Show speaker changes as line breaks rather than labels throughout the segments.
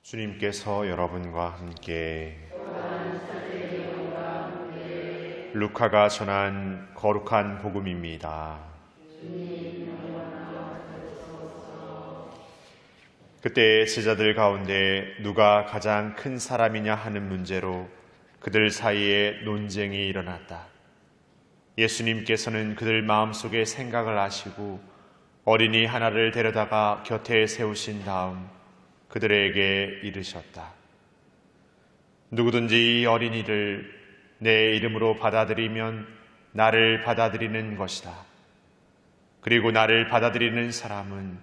주님께서 여러분과 함께 루카가 전한 거룩한 복음입니다. 그때 제자들 가운데 누가 가장 큰 사람이냐 하는 문제로 그들 사이에 논쟁이 일어났다. 예수님께서는 그들 마음속의 생각을 아시고 어린이 하나를 데려다가 곁에 세우신 다음 그들에게 이르셨다. 누구든지 이 어린이를 내 이름으로 받아들이면 나를 받아들이는 것이다. 그리고 나를 받아들이는 사람은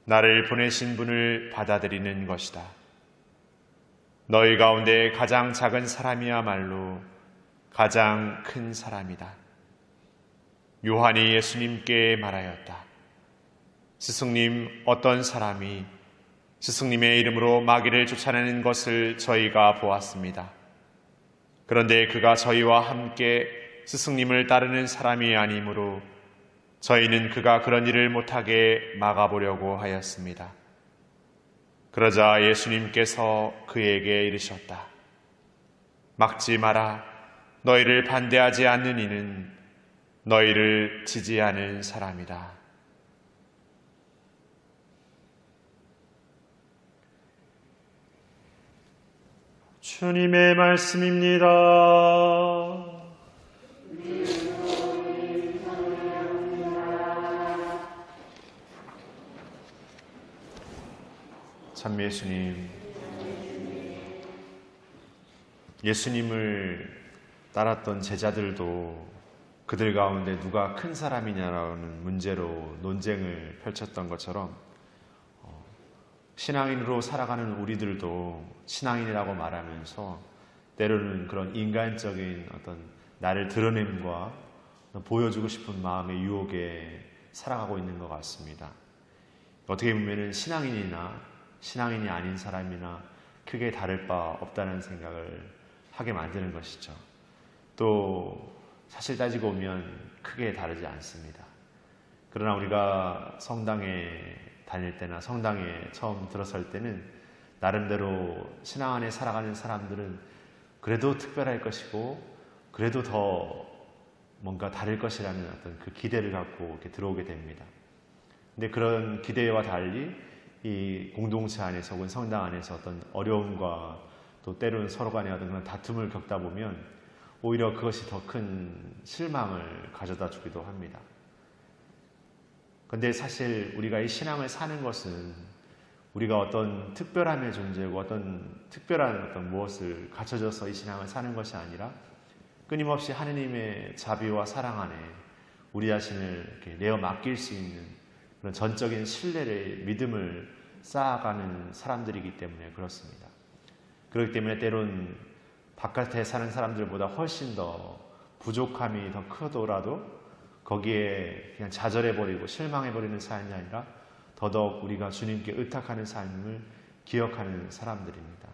나를 보내신 분을 받아들이는 것이다. 너희 가운데 가장 작은 사람이야말로 가장 큰 사람이다. 요한이 예수님께 말하였다. 스승님, 어떤 사람이 스승님의 이름으로 마귀를 쫓아내는 것을 저희가 보았습니다. 그런데 그가 저희와 함께 스승님을 따르는 사람이 아니므로 저희는 그가 그런 일을 못하게 막아보려고 하였습니다. 그러자 예수님께서 그에게 이르셨다. 막지 마라. 너희를 반대하지 않는 이는 너희를 지지하는 사람이다. 주님의 말씀입니다. 참 예수님, 예수님을 따랐던 제자들도 그들 가운데 누가 큰 사람이냐라는 문제로 논쟁을 펼쳤던 것처럼 신앙인으로 살아가는 우리들도 신앙인이라고 말하면서 때로는 그런 인간적인 어떤 나를 드러냄과 보여주고 싶은 마음의 유혹에 살아가고 있는 것 같습니다. 어떻게 보면 신앙인이나 신앙인이 아닌 사람이나 크게 다를 바 없다는 생각을 하게 만드는 것이죠. 또 사실 따지고 보면 크게 다르지 않습니다. 그러나 우리가 성당에 다닐 때나 성당에 처음 들어설 때는 나름대로 신앙 안에 살아가는 사람들은 그래도 특별할 것이고 그래도 더 뭔가 다를 것이라는 어떤 그 기대를 갖고 이렇게 들어오게 됩니다. 근데 그런 기대와 달리 이 공동체 안에서 혹은 성당 안에서 어떤 어려움과 또 때로는 서로 간의 어떤 그런 다툼을 겪다 보면 오히려 그것이 더 큰 실망을 가져다 주기도 합니다. 그런데 사실 우리가 이 신앙을 사는 것은 우리가 어떤 특별함의 존재고 어떤 특별한 어떤 무엇을 갖춰져서 이 신앙을 사는 것이 아니라 끊임없이 하느님의 자비와 사랑 안에 우리 자신을 이렇게 내어 맡길 수 있는 그런 전적인 신뢰를 믿음을 쌓아가는 사람들이기 때문에 그렇습니다. 그렇기 때문에 때론 바깥에 사는 사람들보다 훨씬 더 부족함이 더 크더라도 거기에 그냥 좌절해버리고 실망해버리는 삶이 아니라 더더욱 우리가 주님께 의탁하는 삶을 기억하는 사람들입니다.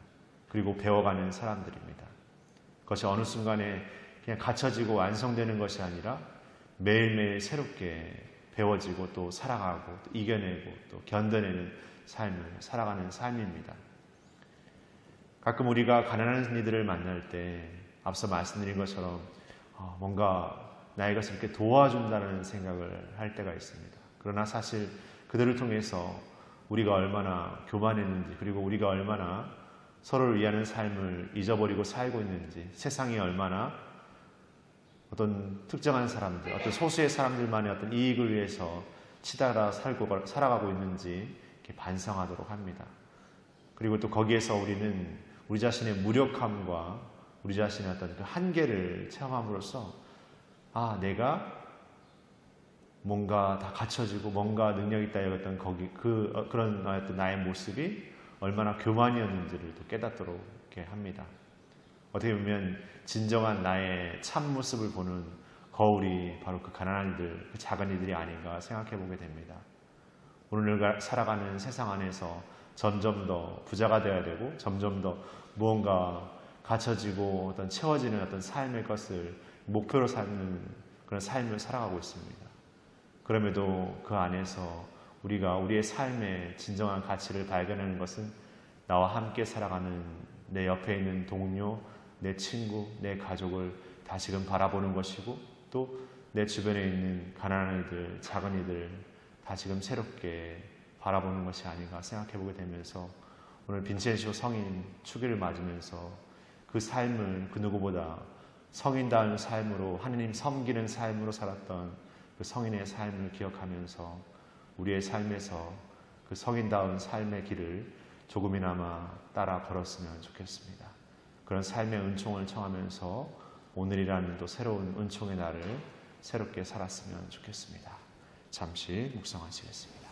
그리고 배워가는 사람들입니다. 그것이 어느 순간에 그냥 갖춰지고 완성되는 것이 아니라 매일매일 새롭게 배워지고 또 살아가고 또 이겨내고 또 견뎌내는 삶을 살아가는 삶입니다. 가끔 우리가 가난한 이들을 만날 때 앞서 말씀드린 것처럼 뭔가 나의 것을 이렇게 도와준다는 생각을 할 때가 있습니다. 그러나 사실 그들을 통해서 우리가 얼마나 교만했는지 그리고 우리가 얼마나 서로를 위하는 삶을 잊어버리고 살고 있는지 세상이 얼마나 어떤 특정한 사람들, 어떤 소수의 사람들만의 어떤 이익을 위해서 치달아 살아가고 있는지 이렇게 반성하도록 합니다. 그리고 또 거기에서 우리는 우리 자신의 무력함과 우리 자신의 어떤 그 한계를 체험함으로써 내가 뭔가 다 갖춰지고 뭔가 능력이 있다 여겼던 그런 어떤 나의 모습이 얼마나 교만이었는지를 또 깨닫도록 이렇게 합니다. 어떻게 보면 진정한 나의 참 모습을 보는 거울이 바로 그 가난한 이들, 그 작은 이들이 아닌가 생각해 보게 됩니다. 오늘 살아가는 세상 안에서 점점 더 부자가 되어야 되고 점점 더 무언가 갖춰지고 어떤 채워지는 어떤 삶의 것을 목표로 삼는 그런 삶을 살아가고 있습니다. 그럼에도 그 안에서 우리가 우리의 삶의 진정한 가치를 발견하는 것은 나와 함께 살아가는 내 옆에 있는 동료, 내 친구, 내 가족을 다시금 바라보는 것이고 또 내 주변에 있는 가난한 이들, 작은 이들 다시금 새롭게 바라보는 것이 아닌가 생각해 보게 되면서 오늘 빈첸시오 성인 축일을 맞으면서 그 삶을 그 누구보다 성인다운 삶으로 하느님 섬기는 삶으로 살았던 그 성인의 삶을 기억하면서 우리의 삶에서 그 성인다운 삶의 길을 조금이나마 따라 걸었으면 좋겠습니다. 그런 삶의 은총을 청하면서 오늘이라는 또 새로운 은총의 날을 새롭게 살았으면 좋겠습니다. 잠시 묵상하시겠습니다.